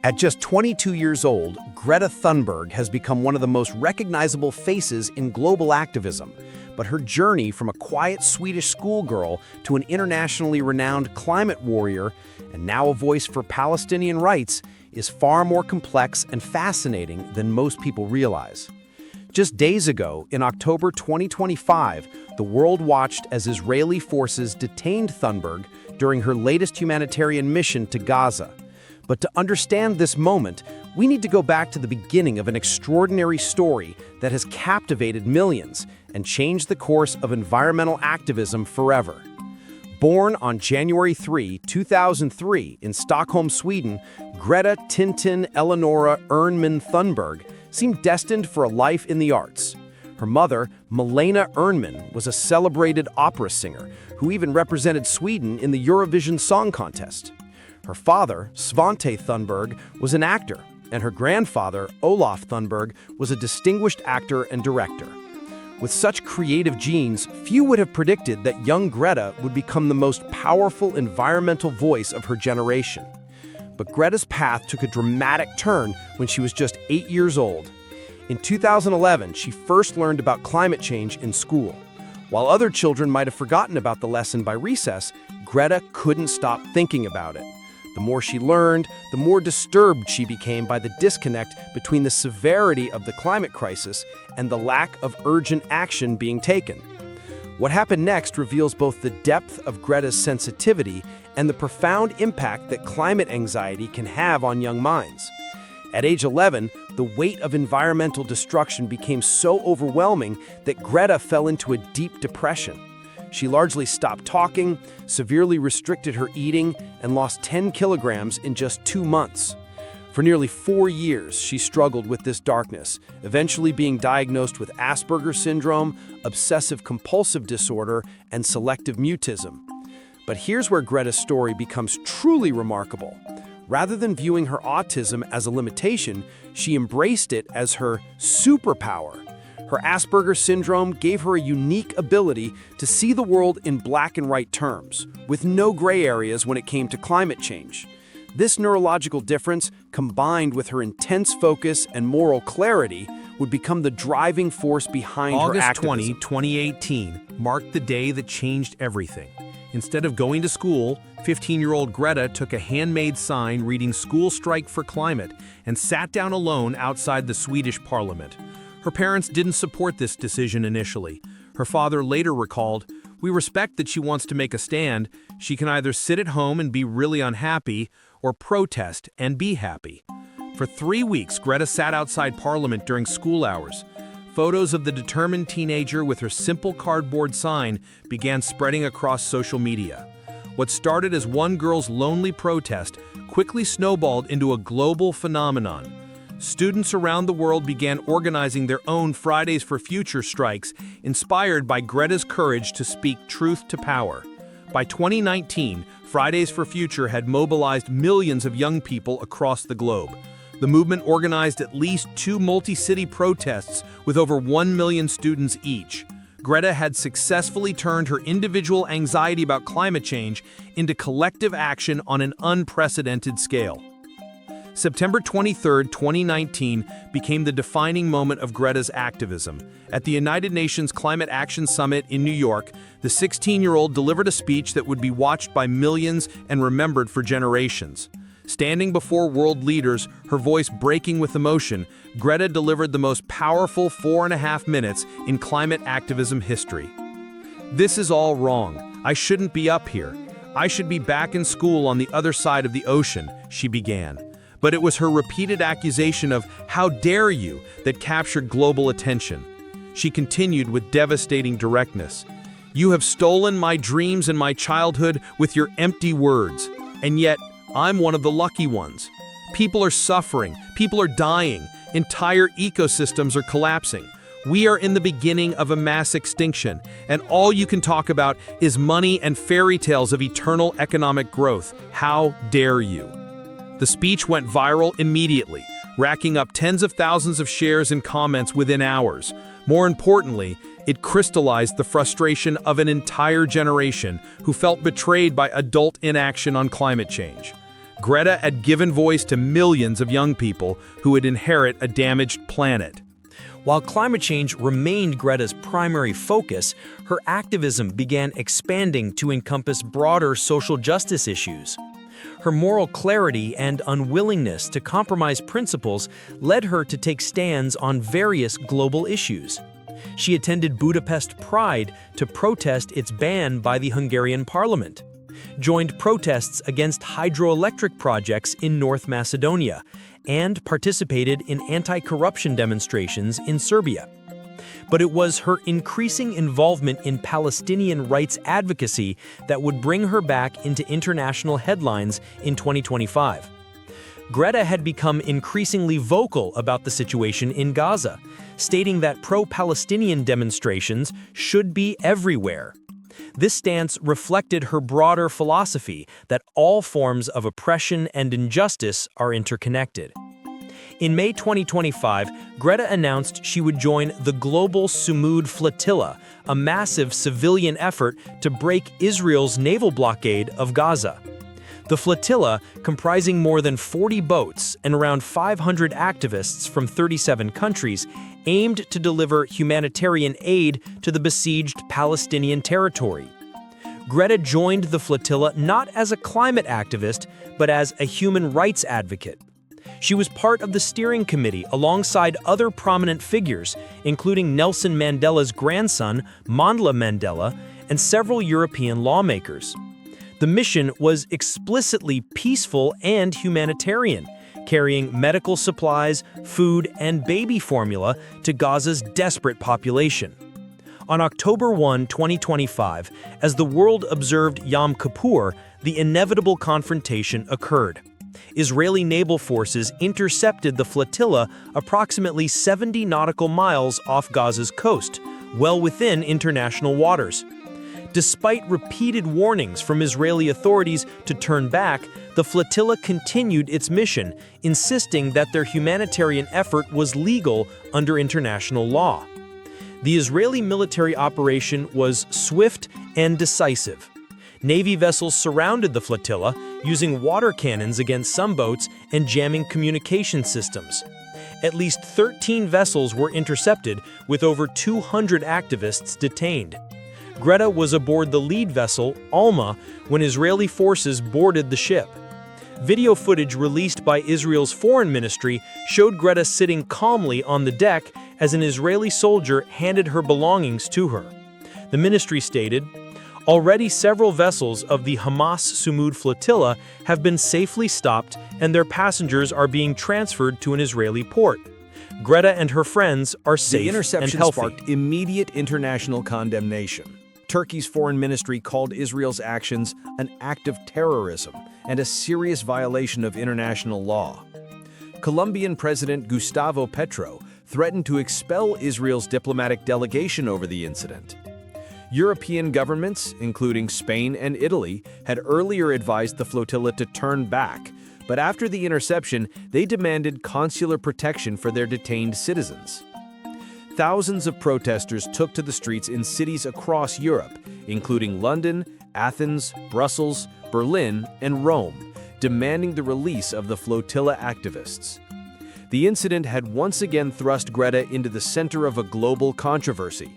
At just 22 years old, Greta Thunberg has become one of the most recognizable faces in global activism. But her journey from a quiet Swedish schoolgirl to an internationally renowned climate warrior, and now a voice for Palestinian rights, is far more complex and fascinating than most people realize. Just days ago, in October 2025, the world watched as Israeli forces detained Thunberg during her latest humanitarian mission to Gaza. But to understand this moment, we need to go back to the beginning of an extraordinary story that has captivated millions and changed the course of environmental activism forever. Born on January 3, 2003 in Stockholm, Sweden, Greta Tintin Eleonora Ernman Thunberg seemed destined for a life in the arts. Her mother, Malena Ernman, was a celebrated opera singer who even represented Sweden in the Eurovision Song Contest. Her father, Svante Thunberg, was an actor, and her grandfather, Olof Thunberg, was a distinguished actor and director. With such creative genes, few would have predicted that young Greta would become the most powerful environmental voice of her generation. But Greta's path took a dramatic turn when she was just 8 years old. In 2011, she first learned about climate change in school. While other children might have forgotten about the lesson by recess, Greta couldn't stop thinking about it. The more she learned, the more disturbed she became by the disconnect between the severity of the climate crisis and the lack of urgent action being taken. What happened next reveals both the depth of Greta's sensitivity and the profound impact that climate anxiety can have on young minds. At age 11, the weight of environmental destruction became so overwhelming that Greta fell into a deep depression. She largely stopped talking, severely restricted her eating, and lost 10 kilograms in just 2 months. For nearly 4 years, she struggled with this darkness, eventually being diagnosed with Asperger's syndrome, obsessive-compulsive disorder, and selective mutism. But here's where Greta's story becomes truly remarkable. Rather than viewing her autism as a limitation, she embraced it as her superpower. Her Asperger's syndrome gave her a unique ability to see the world in black and white terms, with no gray areas when it came to climate change. This neurological difference, combined with her intense focus and moral clarity, would become the driving force behind her activism. August 20, 2018 marked the day that changed everything. Instead of going to school, 15-year-old Greta took a handmade sign reading "School Strike for Climate" and sat down alone outside the Swedish parliament. Her parents didn't support this decision initially. Her father later recalled, "We respect that she wants to make a stand. She can either sit at home and be really unhappy or protest and be happy." For 3 weeks, Greta sat outside Parliament during school hours. Photos of the determined teenager with her simple cardboard sign began spreading across social media. What started as one girl's lonely protest quickly snowballed into a global phenomenon. Students around the world began organizing their own Fridays for Future strikes, inspired by Greta's courage to speak truth to power. By 2019, Fridays for Future had mobilized millions of young people across the globe. The movement organized at least 2 multi-city protests with over 1 million students each. Greta had successfully turned her individual anxiety about climate change into collective action on an unprecedented scale. September 23, 2019 became the defining moment of Greta's activism. At the United Nations Climate Action Summit in New York, the 16-year-old delivered a speech that would be watched by millions and remembered for generations. Standing before world leaders, her voice breaking with emotion, Greta delivered the most powerful 4.5 minutes in climate activism history. "This is all wrong. I shouldn't be up here. I should be back in school on the other side of the ocean," she began. But it was her repeated accusation of "how dare you" that captured global attention. She continued with devastating directness. "You have stolen my dreams and my childhood with your empty words. And yet, I'm one of the lucky ones. People are suffering. People are dying. Entire ecosystems are collapsing. We are in the beginning of a mass extinction, and all you can talk about is money and fairy tales of eternal economic growth. How dare you?" The speech went viral immediately, racking up tens of thousands of shares and comments within hours. More importantly, it crystallized the frustration of an entire generation who felt betrayed by adult inaction on climate change. Greta had given voice to millions of young people who would inherit a damaged planet. While climate change remained Greta's primary focus, her activism began expanding to encompass broader social justice issues. Her moral clarity and unwillingness to compromise principles led her to take stands on various global issues. She attended Budapest Pride to protest its ban by the Hungarian parliament, joined protests against hydroelectric projects in North Macedonia, and participated in anti-corruption demonstrations in Serbia. But it was her increasing involvement in Palestinian rights advocacy that would bring her back into international headlines in 2025. Greta had become increasingly vocal about the situation in Gaza, stating that pro-Palestinian demonstrations should be everywhere. This stance reflected her broader philosophy that all forms of oppression and injustice are interconnected. In May 2025, Greta announced she would join the global Sumud Flotilla, a massive civilian effort to break Israel's naval blockade of Gaza. The flotilla, comprising more than 40 boats and around 500 activists from 37 countries, aimed to deliver humanitarian aid to the besieged Palestinian territory. Greta joined the flotilla not as a climate activist, but as a human rights advocate. She was part of the steering committee alongside other prominent figures, including Nelson Mandela's grandson, Mandla Mandela, and several European lawmakers. The mission was explicitly peaceful and humanitarian, carrying medical supplies, food, and baby formula to Gaza's desperate population. On October 1, 2025, as the world observed Yom Kippur, the inevitable confrontation occurred. Israeli naval forces intercepted the flotilla approximately 70 nautical miles off Gaza's coast, well within international waters. Despite repeated warnings from Israeli authorities to turn back, the flotilla continued its mission, insisting that their humanitarian effort was legal under international law. The Israeli military operation was swift and decisive. Navy vessels surrounded the flotilla, using water cannons against some boats and jamming communication systems. At least 13 vessels were intercepted, with over 200 activists detained. Greta was aboard the lead vessel, Alma, when Israeli forces boarded the ship. Video footage released by Israel's foreign ministry showed Greta sitting calmly on the deck as an Israeli soldier handed her belongings to her. The ministry stated, "Already several vessels of the Hamas Sumud Flotilla have been safely stopped and their passengers are being transferred to an Israeli port. Greta and her friends are safe and healthy." The interception sparked immediate international condemnation. Turkey's foreign ministry called Israel's actions an act of terrorism and a serious violation of international law. Colombian President Gustavo Petro threatened to expel Israel's diplomatic delegation over the incident. European governments, including Spain and Italy, had earlier advised the flotilla to turn back, but after the interception, they demanded consular protection for their detained citizens. Thousands of protesters took to the streets in cities across Europe, including London, Athens, Brussels, Berlin, and Rome, demanding the release of the flotilla activists. The incident had once again thrust Greta into the center of a global controversy.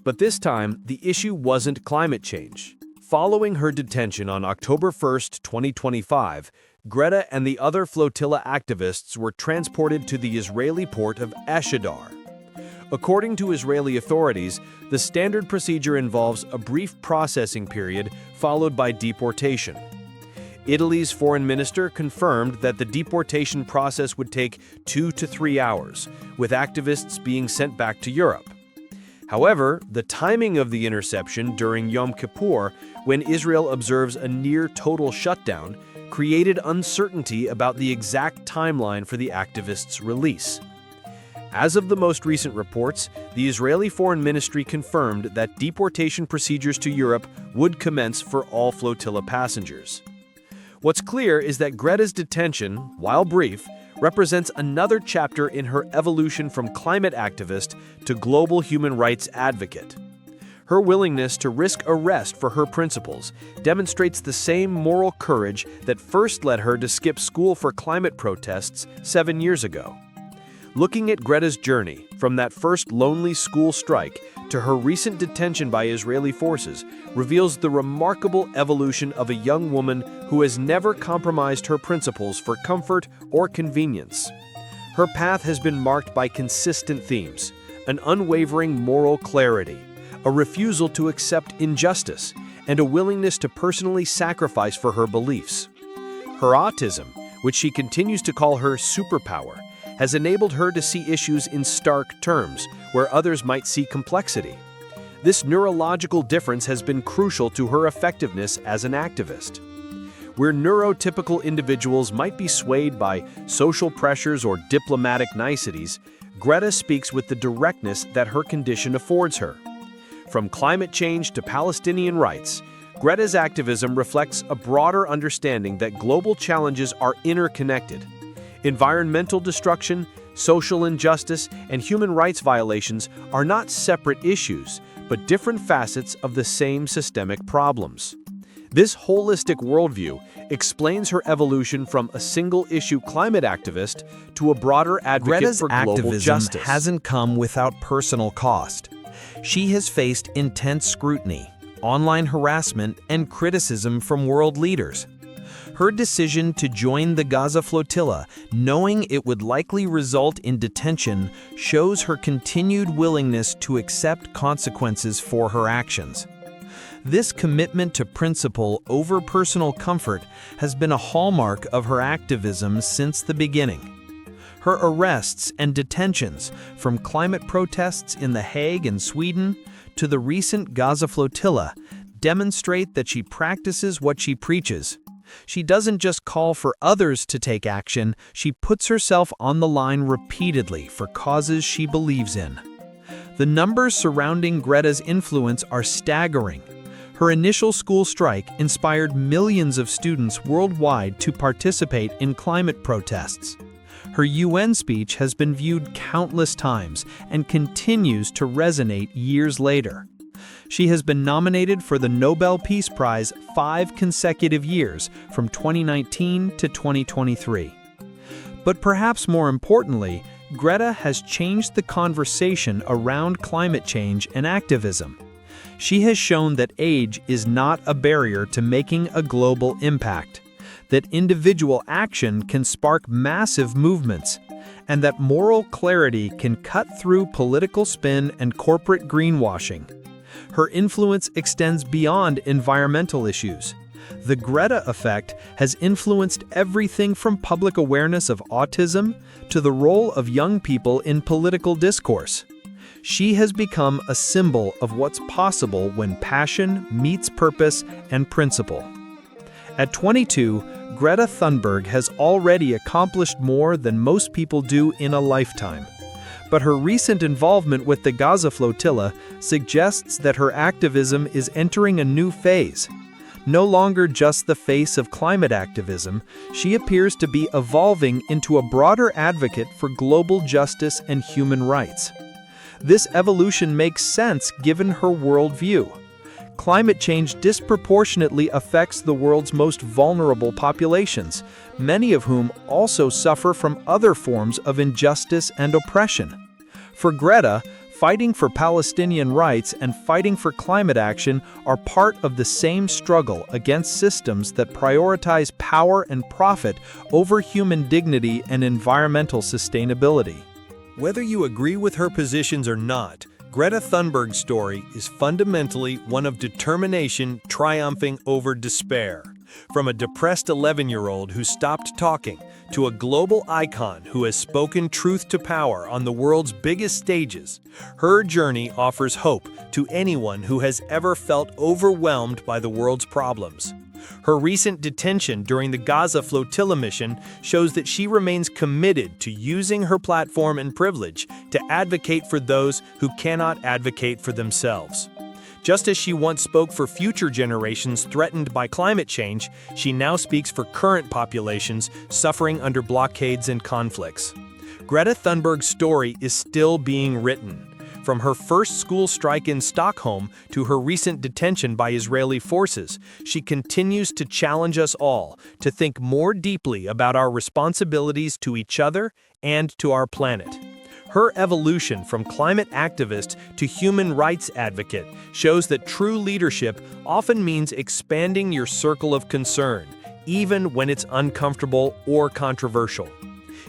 But this time, the issue wasn't climate change. Following her detention on October 1, 2025, Greta and the other flotilla activists were transported to the Israeli port of Ashdod. According to Israeli authorities, the standard procedure involves a brief processing period followed by deportation. Italy's foreign minister confirmed that the deportation process would take 2 to 3 hours, with activists being sent back to Europe. However, the timing of the interception during Yom Kippur, when Israel observes a near-total shutdown, created uncertainty about the exact timeline for the activists' release. As of the most recent reports, the Israeli Foreign Ministry confirmed that deportation procedures to Europe would commence for all flotilla passengers. What's clear is that Greta's detention, while brief, represents another chapter in her evolution from climate activist to global human rights advocate. Her willingness to risk arrest for her principles demonstrates the same moral courage that first led her to skip school for climate protests 7 years ago. Looking at Greta's journey, from that first lonely school strike to her recent detention by Israeli forces, reveals the remarkable evolution of a young woman who has never compromised her principles for comfort or convenience. Her path has been marked by consistent themes: an unwavering moral clarity, a refusal to accept injustice, and a willingness to personally sacrifice for her beliefs. Her autism, which she continues to call her superpower, has enabled her to see issues in stark terms, where others might see complexity. This neurological difference has been crucial to her effectiveness as an activist. Where neurotypical individuals might be swayed by social pressures or diplomatic niceties, Greta speaks with the directness that her condition affords her. From climate change to Palestinian rights, Greta's activism reflects a broader understanding that global challenges are interconnected. Environmental destruction, social injustice, and human rights violations are not separate issues, but different facets of the same systemic problems. This holistic worldview explains her evolution from a single-issue climate activist to a broader advocate for global justice. Greta's activism hasn't come without personal cost. She has faced intense scrutiny, online harassment, and criticism from world leaders. Her decision to join the Gaza Flotilla, knowing it would likely result in detention, shows her continued willingness to accept consequences for her actions. This commitment to principle over personal comfort has been a hallmark of her activism since the beginning. Her arrests and detentions, from climate protests in The Hague and Sweden to the recent Gaza Flotilla, demonstrate that she practices what she preaches. She doesn't just call for others to take action, she puts herself on the line repeatedly for causes she believes in. The numbers surrounding Greta's influence are staggering. Her initial school strike inspired millions of students worldwide to participate in climate protests. Her UN speech has been viewed countless times and continues to resonate years later. She has been nominated for the Nobel Peace Prize 5 consecutive years, from 2019 to 2023. But perhaps more importantly, Greta has changed the conversation around climate change and activism. She has shown that age is not a barrier to making a global impact, that individual action can spark massive movements, and that moral clarity can cut through political spin and corporate greenwashing. Her influence extends beyond environmental issues. The Greta effect has influenced everything from public awareness of autism to the role of young people in political discourse. She has become a symbol of what's possible when passion meets purpose and principle. At 22, Greta Thunberg has already accomplished more than most people do in a lifetime. But her recent involvement with the Gaza Flotilla suggests that her activism is entering a new phase. No longer just the face of climate activism, she appears to be evolving into a broader advocate for global justice and human rights. This evolution makes sense given her worldview. Climate change disproportionately affects the world's most vulnerable populations, many of whom also suffer from other forms of injustice and oppression. For Greta, fighting for Palestinian rights and fighting for climate action are part of the same struggle against systems that prioritize power and profit over human dignity and environmental sustainability. Whether you agree with her positions or not, Greta Thunberg's story is fundamentally one of determination triumphing over despair. From a depressed 11-year-old who stopped talking to a global icon who has spoken truth to power on the world's biggest stages, her journey offers hope to anyone who has ever felt overwhelmed by the world's problems. Her recent detention during the Gaza Flotilla mission shows that she remains committed to using her platform and privilege to advocate for those who cannot advocate for themselves. Just as she once spoke for future generations threatened by climate change, she now speaks for current populations suffering under blockades and conflicts. Greta Thunberg's story is still being written. From her first school strike in Stockholm to her recent detention by Israeli forces, she continues to challenge us all to think more deeply about our responsibilities to each other and to our planet. Her evolution from climate activist to human rights advocate shows that true leadership often means expanding your circle of concern, even when it's uncomfortable or controversial.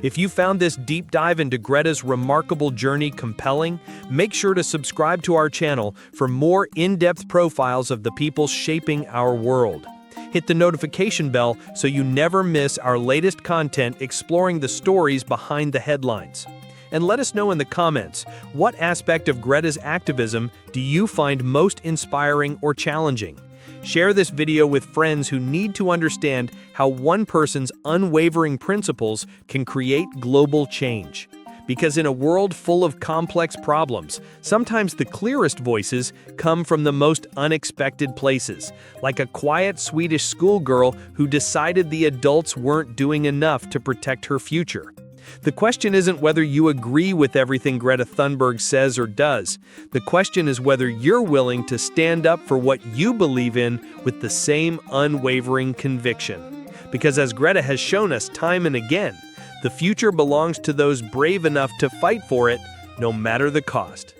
If you found this deep dive into Greta's remarkable journey compelling, make sure to subscribe to our channel for more in-depth profiles of the people shaping our world. Hit the notification bell so you never miss our latest content exploring the stories behind the headlines. And let us know in the comments, what aspect of Greta's activism do you find most inspiring or challenging? Share this video with friends who need to understand how one person's unwavering principles can create global change. Because in a world full of complex problems, sometimes the clearest voices come from the most unexpected places, like a quiet Swedish schoolgirl who decided the adults weren't doing enough to protect her future. The question isn't whether you agree with everything Greta Thunberg says or does. The question is whether you're willing to stand up for what you believe in with the same unwavering conviction. Because as Greta has shown us time and again, the future belongs to those brave enough to fight for it, no matter the cost.